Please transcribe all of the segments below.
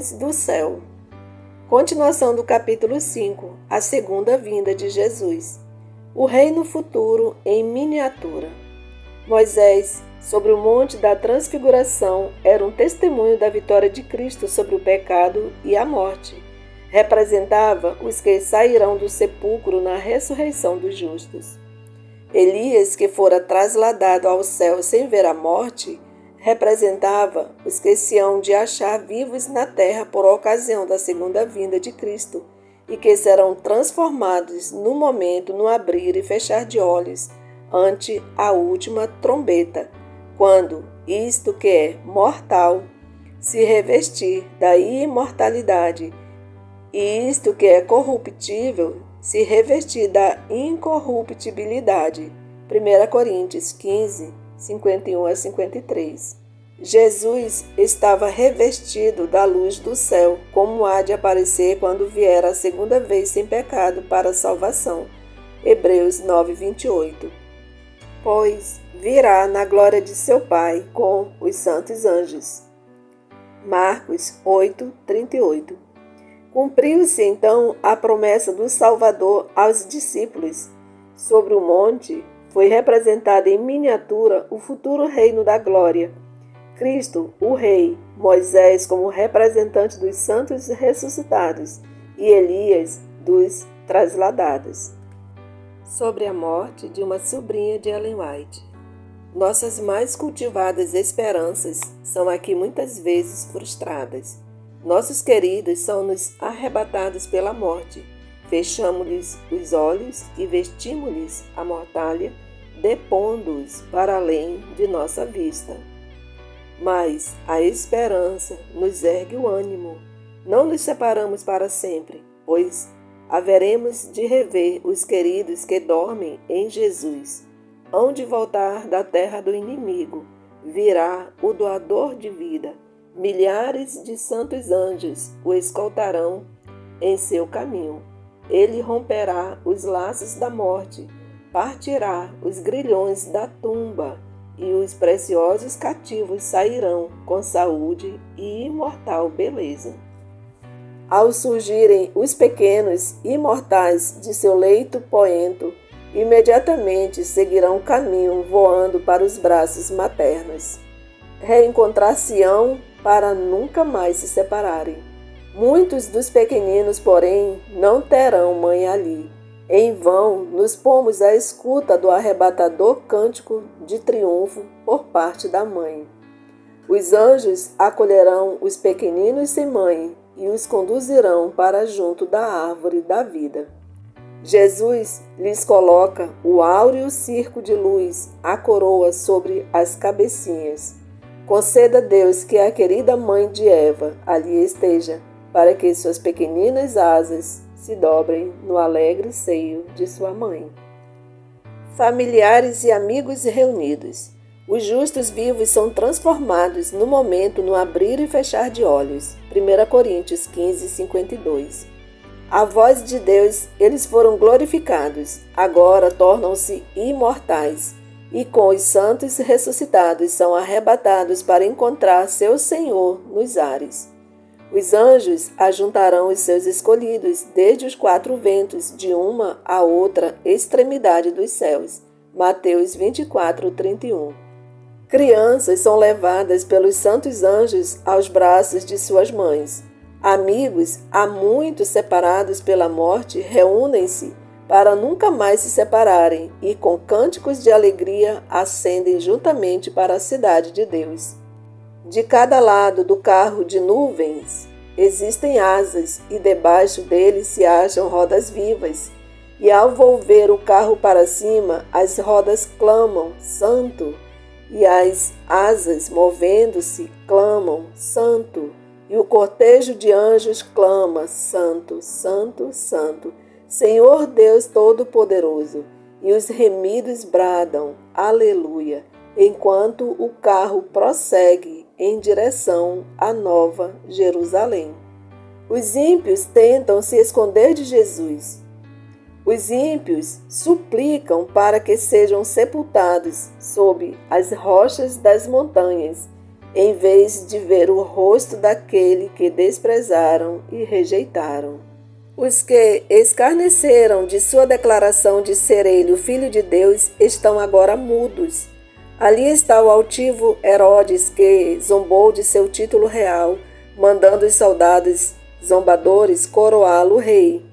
luz do céu. Continuação do capítulo 5, a segunda vinda de Jesus. O reino futuro em miniatura. Moisés, sobre o monte da transfiguração, era um testemunho da vitória de Cristo sobre o pecado e a morte. Representava os que sairão do sepulcro na ressurreição dos justos. Elias, que fora trasladado ao céu sem ver a morte, representava os que se hão de achar vivos na terra por ocasião da segunda vinda de Cristo e que serão transformados no abrir e fechar de olhos ante a última trombeta, quando isto que é mortal se revestir da imortalidade e isto que é corruptível se revestir da incorruptibilidade. 1 Coríntios 15, 51 a 53. Jesus estava revestido da luz do céu, como há de aparecer quando vier a segunda vez sem pecado para a salvação. Hebreus 9, 28. Pois virá na glória de seu Pai com os santos anjos. Marcos 8, 38. Cumpriu-se então a promessa do Salvador aos discípulos. Sobre o monte foi representado em miniatura o futuro reino da glória. Cristo, o Rei, Moisés como representante dos santos ressuscitados e Elias dos trasladados. Sobre a morte de uma sobrinha de Ellen White. Nossas mais cultivadas esperanças são aqui muitas vezes frustradas. Nossos queridos são-nos arrebatados pela morte. Fechamo-lhes os olhos e vestimos-lhes a mortalha, depondo-os para além de nossa vista. Mas a esperança nos ergue o ânimo. Não nos separamos para sempre, pois haveremos de rever os queridos que dormem em Jesus. Hão de voltar da terra do inimigo. Virá o doador de vida. Milhares de santos anjos o escoltarão em seu caminho. Ele romperá os laços da morte, partirá os grilhões da tumba, e os preciosos cativos sairão com saúde e imortal beleza. Ao surgirem os pequenos imortais de seu leito poento, imediatamente seguirão o caminho voando para os braços maternos. Reencontrar-se-ão para nunca mais se separarem. Muitos dos pequeninos, porém, não terão mãe ali. Em vão nos pomos à escuta do arrebatador cântico de triunfo por parte da mãe. Os anjos acolherão os pequeninos sem mãe e os conduzirão para junto da árvore da vida. Jesus lhes coloca o áureo circo de luz, a coroa sobre as cabecinhas. Conceda Deus que a querida mãe de Eva ali esteja, para que suas pequeninas asas se dobrem no alegre seio de sua mãe. Familiares e amigos reunidos. Os justos vivos são transformados no momento no abrir e fechar de olhos. 1 Coríntios 15, 52. A voz de Deus, eles foram glorificados, agora tornam-se imortais. E com os santos ressuscitados são arrebatados para encontrar seu Senhor nos ares. Os anjos ajuntarão os seus escolhidos desde os quatro ventos, de uma a outra extremidade dos céus. Mateus 24, 31. Crianças são levadas pelos santos anjos aos braços de suas mães. Amigos, há muito separados pela morte, reúnem-se para nunca mais se separarem e com cânticos de alegria ascendem juntamente para a cidade de Deus. De cada lado do carro de nuvens existem asas e debaixo deles se acham rodas vivas. E ao volver o carro para cima, as rodas clamam, Santo, e as asas, movendo-se, clamam, Santo, e o cortejo de anjos clama, Santo, Santo, Santo, Senhor Deus Todo-Poderoso, e os remidos bradam, Aleluia, enquanto o carro prossegue em direção à Nova Jerusalém. Os ímpios tentam se esconder de Jesus. Os ímpios suplicam para que sejam sepultados sob as rochas das montanhas, em vez de ver o rosto daquele que desprezaram e rejeitaram. Os que escarneceram de sua declaração de ser ele o Filho de Deus estão agora mudos. Ali está o altivo Herodes que zombou de seu título real, mandando os soldados zombadores coroá-lo rei.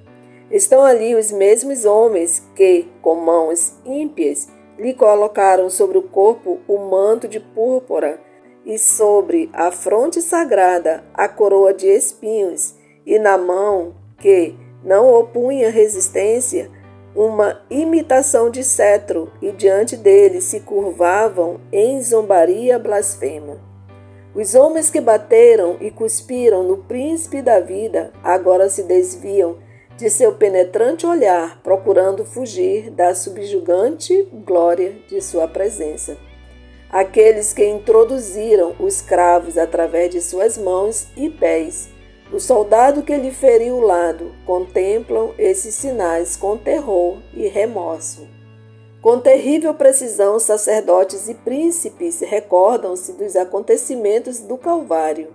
Estão ali os mesmos homens que, com mãos ímpias, lhe colocaram sobre o corpo o manto de púrpura e sobre a fronte sagrada a coroa de espinhos, e na mão, que não opunha resistência, uma imitação de cetro, e diante dele se curvavam em zombaria blasfema. Os homens que bateram e cuspiram no príncipe da vida agora se desviam de seu penetrante olhar, procurando fugir da subjugante glória de sua presença. Aqueles que introduziram os cravos através de suas mãos e pés, o soldado que lhe feriu o lado, contemplam esses sinais com terror e remorso. Com terrível precisão, sacerdotes e príncipes recordam-se dos acontecimentos do Calvário.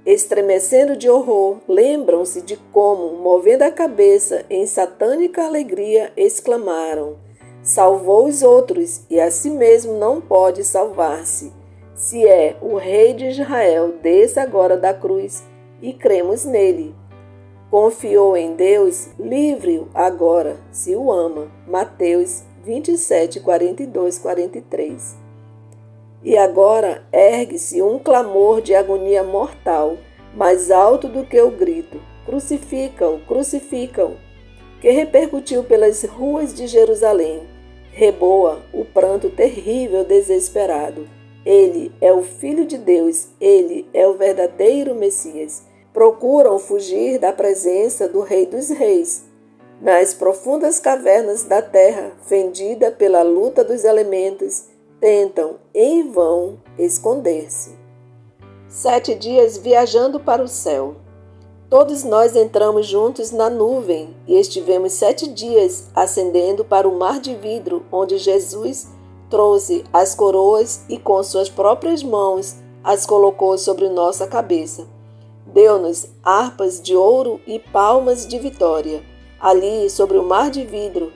Estremecendo de horror, lembram-se de como, movendo a cabeça em satânica alegria, exclamaram: salvou os outros e a si mesmo não pode salvar-se. Se é o Rei de Israel, desça agora da cruz e cremos nele. Confiou em Deus, livre-o agora, se o ama. Mateus 27, 42, 43. E agora ergue-se um clamor de agonia mortal, mais alto do que o grito: crucificam, crucificam, que repercutiu pelas ruas de Jerusalém. Reboa o pranto terrível desesperado. Ele é o Filho de Deus, ele é o verdadeiro Messias. Procuram fugir da presença do Rei dos Reis. Nas profundas cavernas da terra, fendida pela luta dos elementos, tentam, em vão, esconder-se. 7 dias viajando para o céu. Todos nós entramos juntos na nuvem e estivemos 7 dias ascendendo para o mar de vidro, onde Jesus trouxe as coroas e com suas próprias mãos as colocou sobre nossa cabeça. Deu-nos harpas de ouro e palmas de vitória. Ali, sobre o mar de vidro,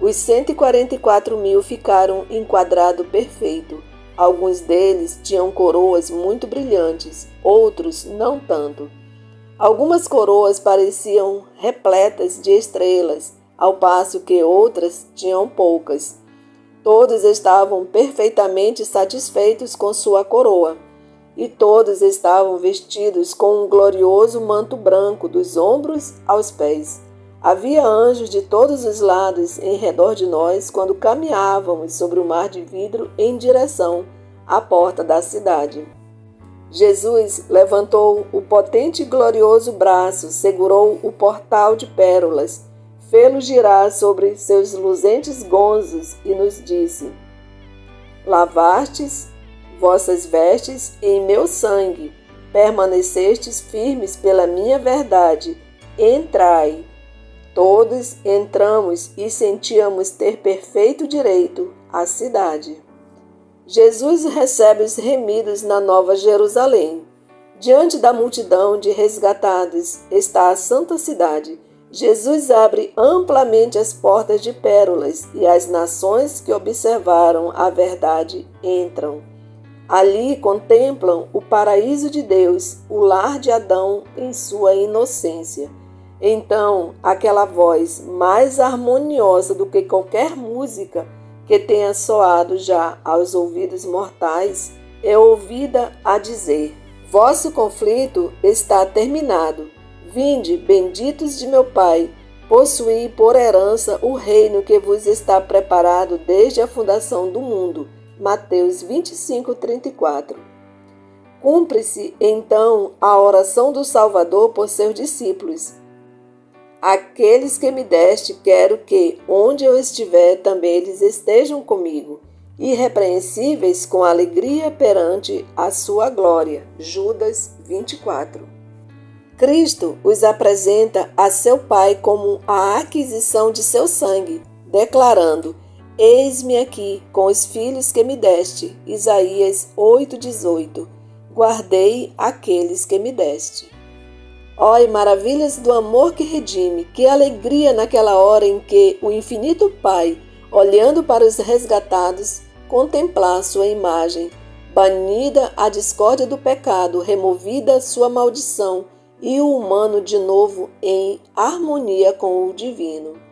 os 144.000 ficaram em quadrado perfeito. Alguns deles tinham coroas muito brilhantes, outros não tanto. Algumas coroas pareciam repletas de estrelas, ao passo que outras tinham poucas. Todos estavam perfeitamente satisfeitos com sua coroa, e todos estavam vestidos com um glorioso manto branco dos ombros aos pés. Havia anjos de todos os lados em redor de nós quando caminhávamos sobre o mar de vidro em direção à porta da cidade. Jesus levantou o potente e glorioso braço, segurou o portal de pérolas, fê-lo girar sobre seus luzentes gonzos e nos disse: lavastes vossas vestes em meu sangue, permanecestes firmes pela minha verdade, entrai. Todos entramos e sentíamos ter perfeito direito à cidade. Jesus recebe os remidos na Nova Jerusalém. Diante da multidão de resgatados está a santa cidade. Jesus abre amplamente as portas de pérolas e as nações que observaram a verdade entram. Ali contemplam o paraíso de Deus, o lar de Adão em sua inocência. Então, aquela voz mais harmoniosa do que qualquer música que tenha soado já aos ouvidos mortais é ouvida a dizer: vosso conflito está terminado. Vinde, benditos de meu Pai, possuí por herança o reino que vos está preparado desde a fundação do mundo. Mateus 25, 34. Cumpre-se, então, a oração do Salvador por seus discípulos. Aqueles que me deste, quero que, onde eu estiver, também eles estejam comigo, irrepreensíveis com alegria perante a sua glória. Judas 24. Cristo os apresenta a seu Pai como a aquisição de seu sangue, declarando: eis-me aqui com os filhos que me deste. Isaías 8:18. guardei aqueles que me deste. Ó, maravilhas do amor que redime, que alegria naquela hora em que o infinito Pai, olhando para os resgatados, contemplar sua imagem, banida a discórdia do pecado, removida sua maldição, e o humano de novo em harmonia com o divino.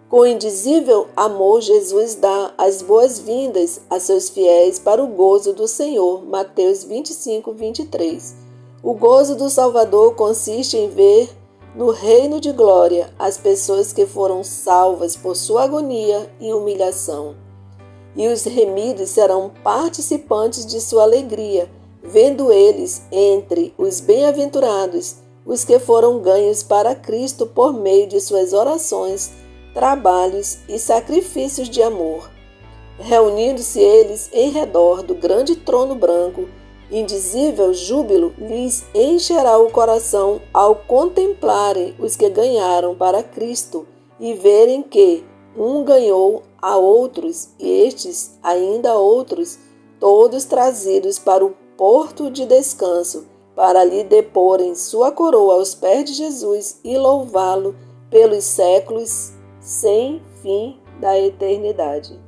Com indizível amor, Jesus dá as boas-vindas a seus fiéis para o gozo do Senhor. Mateus 25, 23. O gozo do Salvador consiste em ver no reino de glória as pessoas que foram salvas por sua agonia e humilhação. E os remidos serão participantes de sua alegria, vendo eles entre os bem-aventurados os que foram ganhos para Cristo por meio de suas orações, trabalhos e sacrifícios de amor. Reunindo-se eles em redor do grande trono branco, indizível júbilo lhes encherá o coração ao contemplarem os que ganharam para Cristo e verem que um ganhou a outros e estes ainda outros, todos trazidos para o porto de descanso, para lhe deporem sua coroa aos pés de Jesus e louvá-lo pelos séculos sem fim da eternidade.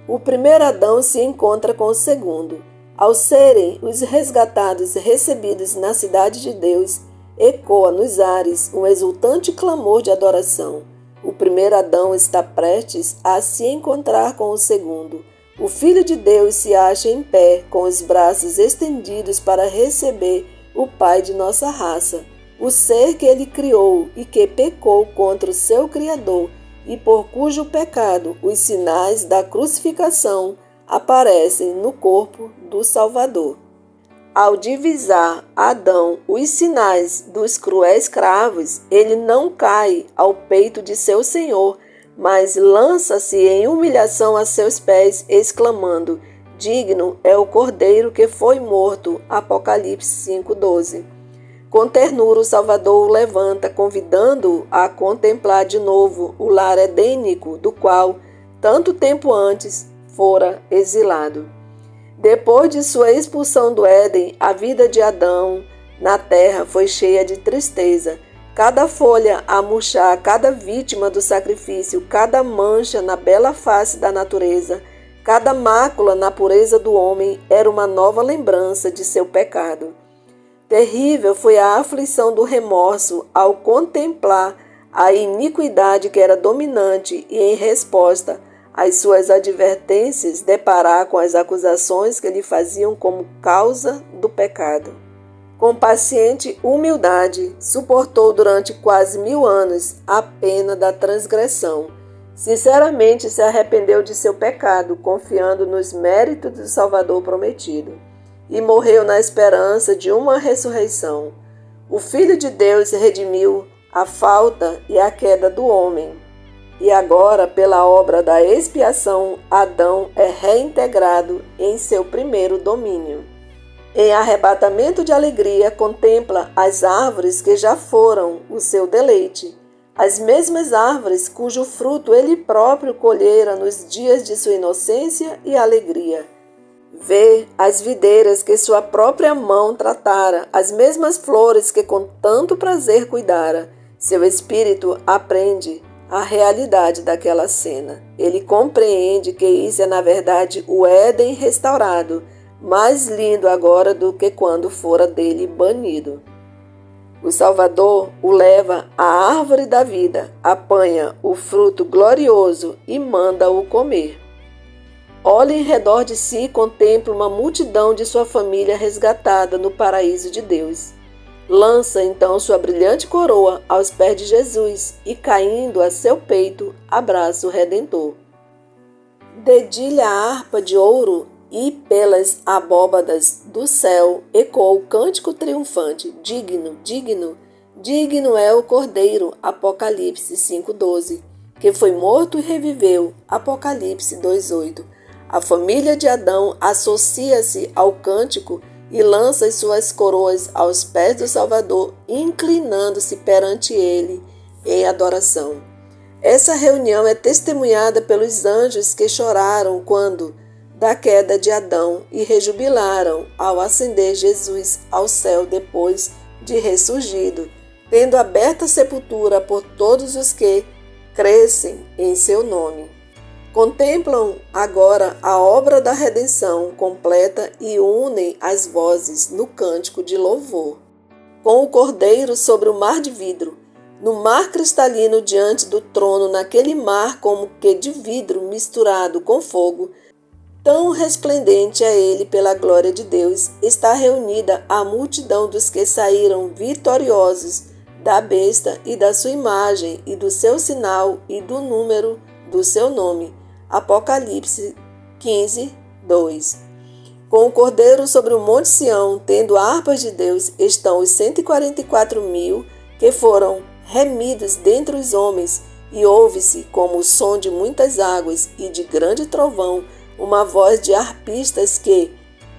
O primeiro Adão se encontra com o segundo. Ao serem os resgatados recebidos na cidade de Deus, ecoa nos ares um exultante clamor de adoração. O primeiro Adão está prestes a se encontrar com o segundo. O Filho de Deus se acha em pé, com os braços estendidos para receber o Pai de nossa raça, o ser que ele criou e que pecou contra o seu Criador, e por cujo pecado os sinais da crucificação aparecem no corpo do Salvador. Ao divisar Adão os sinais dos cruéis cravos, ele não cai ao peito de seu Senhor, mas lança-se em humilhação a seus pés, exclamando: digno é o Cordeiro que foi morto. Apocalipse 5:12. Com ternura o Salvador o levanta, convidando-o a contemplar de novo o lar edênico do qual, tanto tempo antes, fora exilado. Depois de sua expulsão do Éden, a vida de Adão na terra foi cheia de tristeza. Cada folha a murchar, cada vítima do sacrifício, cada mancha na bela face da natureza, cada mácula na pureza do homem era uma nova lembrança de seu pecado. Terrível foi a aflição do remorso ao contemplar a iniquidade que era dominante e, em resposta às suas advertências, deparar com as acusações que lhe faziam como causa do pecado. Com paciente humildade, suportou durante quase 1000 anos a pena da transgressão. Sinceramente se arrependeu de seu pecado, confiando nos méritos do Salvador prometido, e morreu na esperança de uma ressurreição. O Filho de Deus redimiu a falta e a queda do homem. E agora, pela obra da expiação, Adão é reintegrado em seu primeiro domínio. Em arrebatamento de alegria, contempla as árvores que já foram o seu deleite, as mesmas árvores cujo fruto ele próprio colhera nos dias de sua inocência e alegria. Vê as videiras que sua própria mão tratara, as mesmas flores que com tanto prazer cuidara. Seu espírito aprende a realidade daquela cena. Ele compreende que isso é, na verdade, o Éden restaurado, mais lindo agora do que quando fora dele banido. O Salvador o leva à árvore da vida, apanha o fruto glorioso e manda-o comer. Olha em redor de si e contempla uma multidão de sua família resgatada no paraíso de Deus. Lança então sua brilhante coroa aos pés de Jesus e, caindo a seu peito, abraça o Redentor. Dedilha a harpa de ouro e pelas abóbadas do céu ecoou o cântico triunfante: digno, digno, digno é o Cordeiro. Apocalipse 5:12, que foi morto e reviveu. Apocalipse 2:8. A família de Adão associa-se ao cântico e lança as suas coroas aos pés do Salvador, inclinando-se perante ele em adoração. Essa reunião é testemunhada pelos anjos que choraram quando, da queda de Adão e rejubilaram ao ascender Jesus ao céu depois de ressurgido, tendo aberta a sepultura por todos os que crescem em seu nome. Contemplam agora a obra da redenção completa e unem as vozes no cântico de louvor. Com o Cordeiro sobre o mar de vidro, no mar cristalino diante do trono, naquele mar como que de vidro misturado com fogo, tão resplendente é ele pela glória de Deus, está reunida a multidão dos que saíram vitoriosos da besta e da sua imagem e do seu sinal e do número do seu nome. Apocalipse 15, 2. Com o Cordeiro sobre o monte Sião, tendo harpas de Deus, estão os 144.000 que foram remidos dentre os homens, e ouve-se, como o som de muitas águas e de grande trovão, uma voz de harpistas que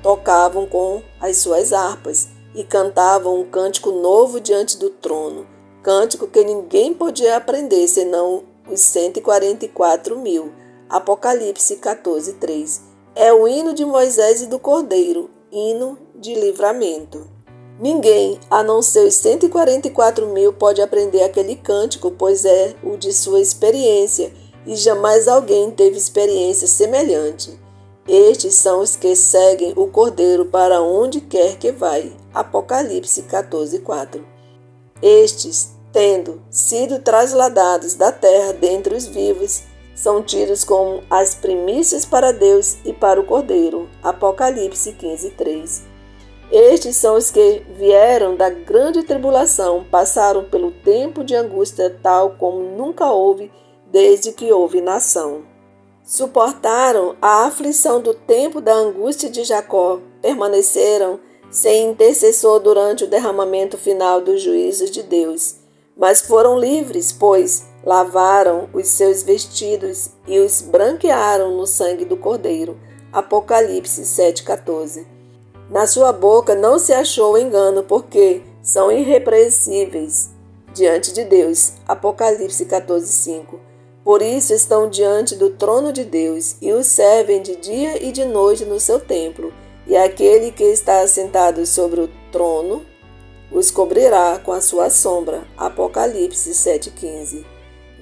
tocavam com as suas harpas e cantavam um cântico novo diante do trono, cântico que ninguém podia aprender senão os 144.000. Apocalipse 14, 3. É o hino de Moisés e do Cordeiro, hino de livramento. Ninguém, a não ser os 144.000, pode aprender aquele cântico, pois é o de sua experiência, e jamais alguém teve experiência semelhante. Estes são os que seguem o Cordeiro para onde quer que vai. Apocalipse 14, 4. Estes, tendo sido trasladados da terra dentre os vivos, são tidos como as primícias para Deus e para o Cordeiro. Apocalipse 15, 3. Estes são os que vieram da grande tribulação, passaram pelo tempo de angústia tal como nunca houve desde que houve nação. Suportaram a aflição do tempo da angústia de Jacó, permaneceram sem intercessor durante o derramamento final dos juízos de Deus, mas foram livres, pois lavaram os seus vestidos e os branquearam no sangue do Cordeiro. Apocalipse 7,14. Na sua boca não se achou engano, porque são irrepreensíveis diante de Deus. Apocalipse 14,5. Por isso estão diante do trono de Deus e o servem de dia e de noite no seu templo, e aquele que está assentado sobre o trono os cobrirá com a sua sombra. Apocalipse 7,15.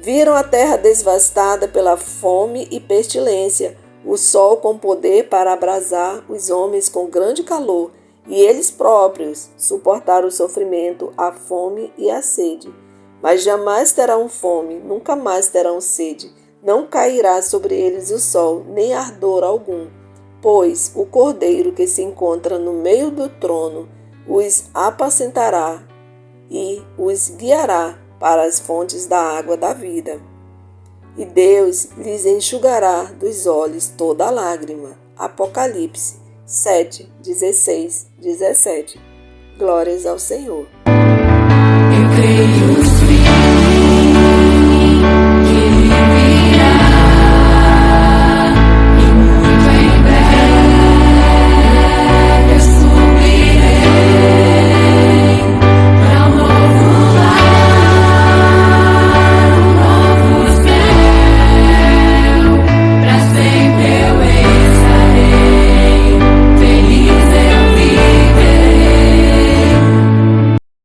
Viram a terra devastada pela fome e pestilência, o sol com poder para abrasar os homens com grande calor, e eles próprios suportaram o sofrimento, a fome e a sede. Mas jamais terão fome, nunca mais terão sede, não cairá sobre eles o sol, nem ardor algum, pois o Cordeiro que se encontra no meio do trono os apacentará e os guiará para as fontes da água da vida. E Deus lhes enxugará dos olhos toda lágrima. Apocalipse 7, 16, 17. Glórias ao Senhor. Eu creio.